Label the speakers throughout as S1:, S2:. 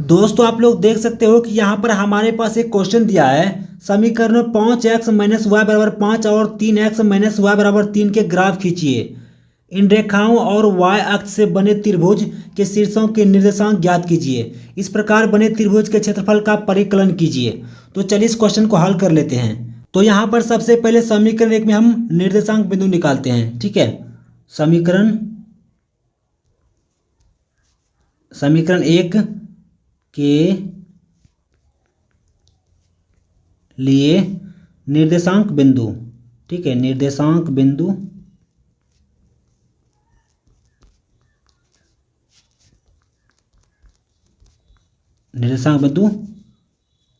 S1: दोस्तों आप लोग देख सकते हो कि यहाँ पर हमारे पास एक क्वेश्चन दिया है। समीकरण में 5x माइनस वाई बराबर 5 और 3x माइनस वाई बराबर 3 के ग्राफ खींचिए। इन रेखाओं और y अक्ष से बने त्रिभुज के शीर्षों के निर्देशांक ज्ञात कीजिए। इस प्रकार बने त्रिभुज के क्षेत्रफल का परिकलन कीजिए। तो चलिए इस क्वेश्चन को हल कर लेते हैं। तो यहाँ पर सबसे पहले समीकरण 1 में हम निर्देशांक बिंदु निकालते हैं। ठीक है, समीकरण 1 के लिए निर्देशांक बिंदु। ठीक है, निर्देशांक बिंदु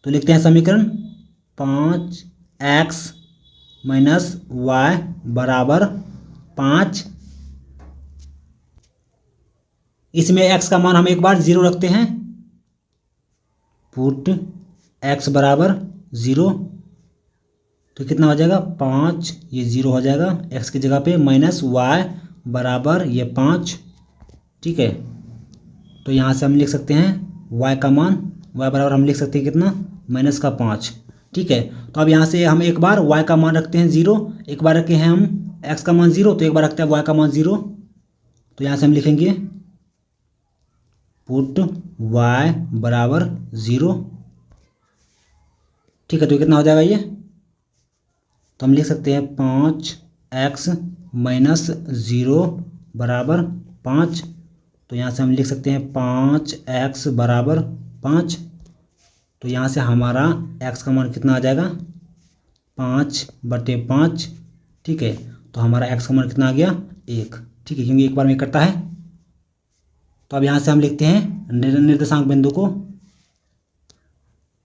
S1: तो लिखते हैं समीकरण 5x माइनस वाई बराबर 5। इसमें x का मान हम एक बार 0 रखते हैं। पुट x बराबर 0, तो कितना हो जाएगा 5, ये 0 हो जाएगा x की जगह पे, माइनस y बराबर ये 5। ठीक है, तो यहाँ से हम लिख सकते हैं y का मान, y बराबर हम लिख सकते हैं कितना, माइनस का 5। ठीक है, तो अब यहाँ से हम एक बार y का मान रखते हैं 0, एक बार रखे हैं हम x का मान 0, तो एक बार रखते हैं y का मान 0। तो यहाँ से हम लिखेंगे पुट y बराबर 0। ठीक है, तो कितना हो जाएगा ये, तो हम लिख सकते हैं 5x माइनस 0 बराबर 5। तो यहाँ से हम लिख सकते हैं 5x बराबर 5। तो यहाँ से हमारा x का मान कितना आ जाएगा, 5/5। ठीक है, तो हमारा x का मान कितना आ गया, 1। ठीक है, क्योंकि एक बार में करता है। तो अब यहाँ से हम लिखते हैं निर्देशांक बिंदु को।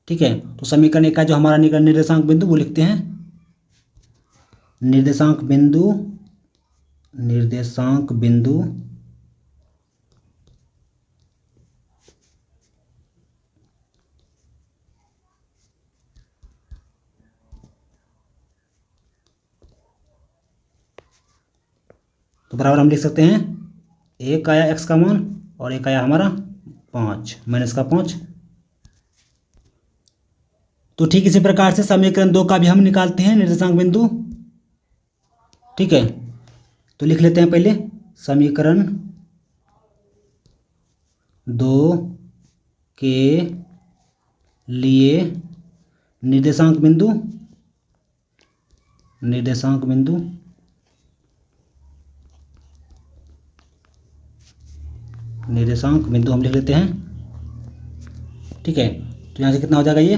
S1: ठीक है, तो समीकरण 1 का जो हमारा निर्देशांक बिंदु वो लिखते हैं निर्देशांक बिंदु तो बराबर हम लिख सकते हैं 1 आया x का मान और 1 आया हमारा 5 माइनस का 5। तो ठीक इसी प्रकार से समीकरण 2 का भी हम निकालते हैं निर्देशांक बिंदु। ठीक है, तो लिख लेते हैं पहले समीकरण 2 के लिए निर्देशांक बिंदु हम लिख लेते हैं। ठीक है, तो यहाँ से कितना हो जाएगा ये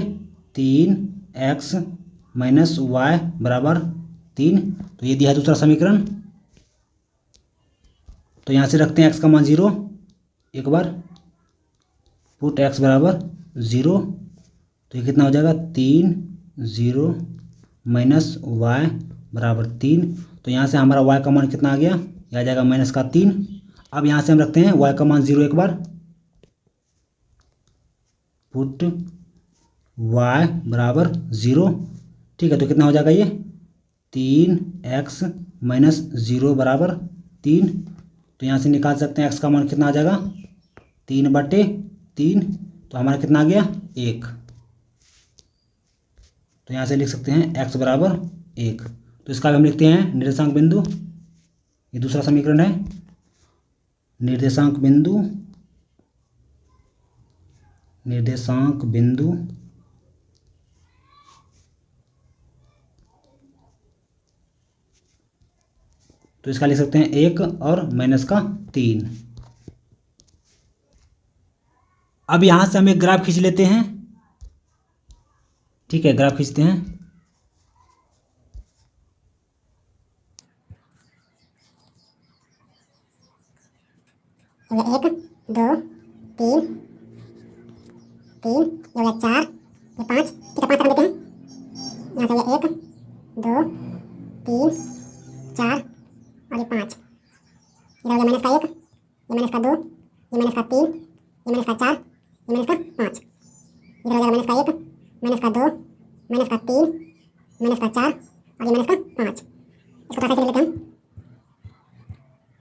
S1: 3x माइनस वाई बराबर 3। तो ये दिया है दूसरा समीकरण। तो यहाँ से रखते हैं x का मान 0, एक बार पुट x बराबर 0। तो ये कितना हो जाएगा 3 0 माइनस वाई बराबर 3। तो यहाँ से हमारा y का मान कितना आ गया, ये आ जाएगा माइनस का 3। अब यहाँ से हम रखते हैं y का मान 0, एक बार पुट y बराबर 0। ठीक है, तो कितना हो जाएगा ये 3x माइनस 0 बराबर 3। तो यहाँ से निकाल सकते हैं x का मान कितना आ जाएगा 3/3। तो हमारा कितना आ गया 1। तो यहाँ से लिख सकते हैं x बराबर 1। तो इसका भी हम लिखते हैं निर्देशांक बिंदु। ये दूसरा समीकरण है निर्देशांक बिंदु तो इसका लिख सकते हैं 1 और माइनस का 3। अब यहां से हम एक ग्राफ खींच लेते हैं। ठीक है, ग्राफ खींचते हैं।
S2: एक, दो, तीन, ये हो गया 4, ये 5। ठीक है, 5 तक हम देते हैं। यहाँ से ये 1, 2, 3, 4 और ये 5। इधर हो गया माइनस का 1, ये माइनस का 2, ये माइनस का 3, ये माइनस का 4, ये माइनस का 5। इधर हो जाएगा माइनस का 1, माइनस का 2, माइनस का 3, माइनस का 4 और ये माइनस का 5। इसको थोड़ा सा लिख लेते हैं,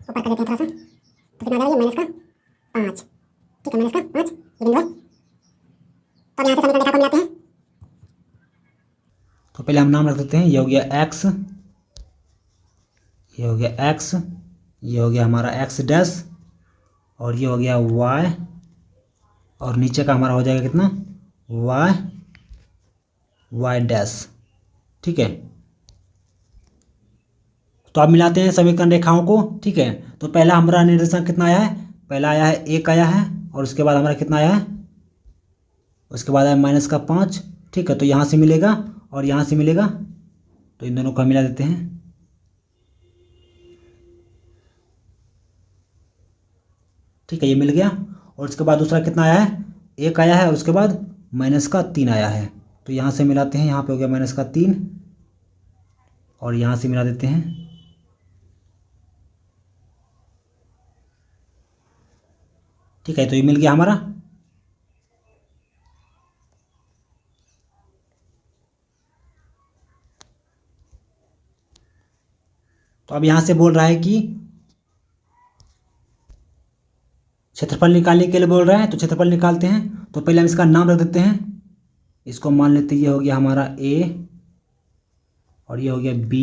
S2: ऊपर कर देते हैं थोड़ा सा। तो कितना आ जाएगा ये माइनस का 5। ठीक है, माइनस का 5 ये बिंदु है। तो अब यहाँ से समीकरण रेखा को मिलाते हैं।
S1: तो पहले हम नाम रख देते हैं, ये हो गया x, ये हो गया x, ये हो गया हमारा x डैश, और ये हो गया y, और नीचे का हमारा हो जाएगा कितना, y डैश। ठीक है, तो अब मिलाते हैं समीकरण रेखाओं को। ठीक है, तो पहला हमारा निर्देशांक कितना आया है, पहला आया है 1 आया है, और उसके बाद हमारा कितना आया है, उसके बाद आया -5। ठीक है, तो यहाँ से मिलेगा और यहाँ से मिलेगा, तो इन दोनों को मिला देते हैं। ठीक है, ये मिल गया, और उसके बाद दूसरा कितना आया है, 1 आया है, और उसके बाद -3 आया है, तो यहाँ से मिलाते हैं। यहाँ पे हो गया -3, और यहाँ से मिला देते हैं। ठीक है, तो ये मिल गया हमारा। तो अब यहाँ से बोल रहा है कि क्षेत्रफल निकालने के लिए बोल रहा है, तो क्षेत्रफल निकालते हैं। तो पहले हम इसका नाम रख देते हैं, इसको मान लेते हैं, ये हो गया हमारा A, और ये हो गया B,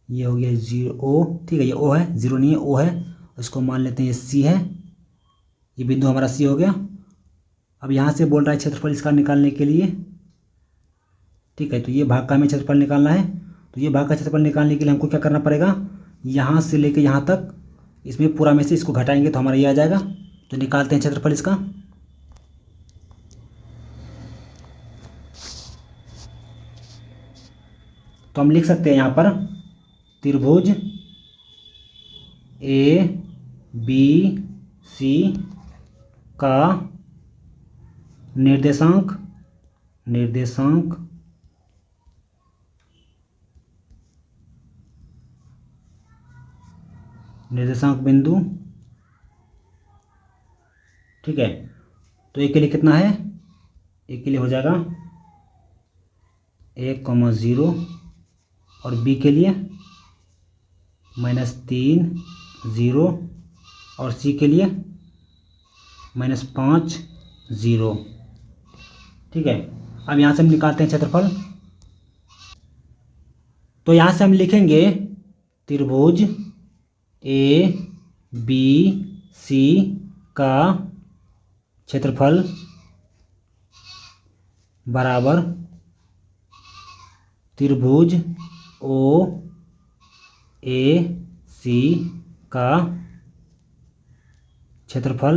S1: ये हो गया 0 ठीक है, ये O है, 0 नहीं है, O है, इसको मान लेते हैं ये C है, ये बिंदु हमारा C हो गया। अब यहाँ से बोल रहा है क्षेत्रफल इसका निकालने के लिए। ठीक है, तो ये भाग का हमें क्षेत्रफल निकालना है। तो ये भाग का क्षेत्रफल निकालने के लिए हमको क्या करना पड़ेगा, यहाँ से लेके यहाँ तक, इसमें पूरा में से इसको घटाएंगे तो हमारा ये आ जाएगा। तो निकालते हैं क्षेत्रफल इसका। तो हम लिख सकते हैं यहाँ पर त्रिभुज ABC का निर्देशांक बिंदु। ठीक है, तो ए के लिए कितना है, ए के लिए हो जाएगा 1,0, और बी के लिए -3 0, और सी के लिए -5 0। ठीक है, अब यहाँ से हम निकालते हैं क्षेत्रफल। तो यहाँ से हम लिखेंगे त्रिभुज ABC का क्षेत्रफल बराबर त्रिभुज OAC का क्षेत्रफल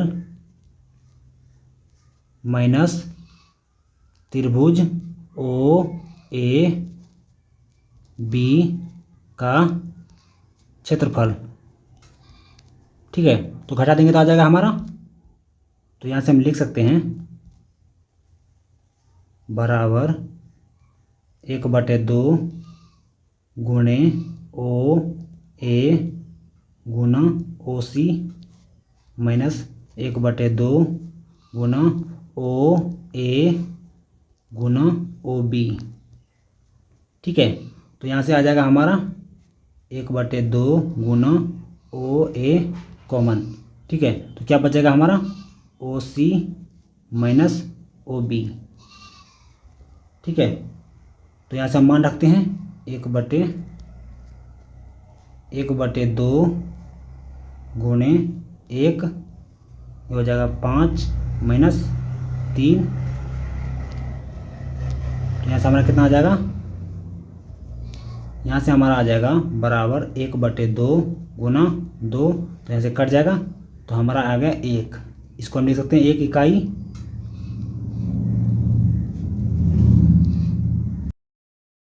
S1: माइनस त्रिभुज OAB का क्षेत्रफल। ठीक है, तो घटा देंगे तो आ जाएगा हमारा। तो यहाँ से हम लिख सकते हैं बराबर 1/2 गुणे OA गुना OC माइनस 1/2 गुना OA गुना OB। ठीक है, तो यहाँ से आ जाएगा हमारा 1/2 गुना OA कॉमन। ठीक है, तो क्या बचेगा हमारा OC माइनस OB। ठीक है, तो यहाँ से हम मान रखते हैं 1/2 गुणे 1 हो जाएगा 5 माइनस 3। तो यहाँ से हमारा कितना आ जाएगा, यहाँ से हमारा आ जाएगा बराबर 1/2 गुना 2, तो यहाँ से कट जाएगा, तो हमारा आ गया 1। इसको हम लिख सकते हैं 1 इकाई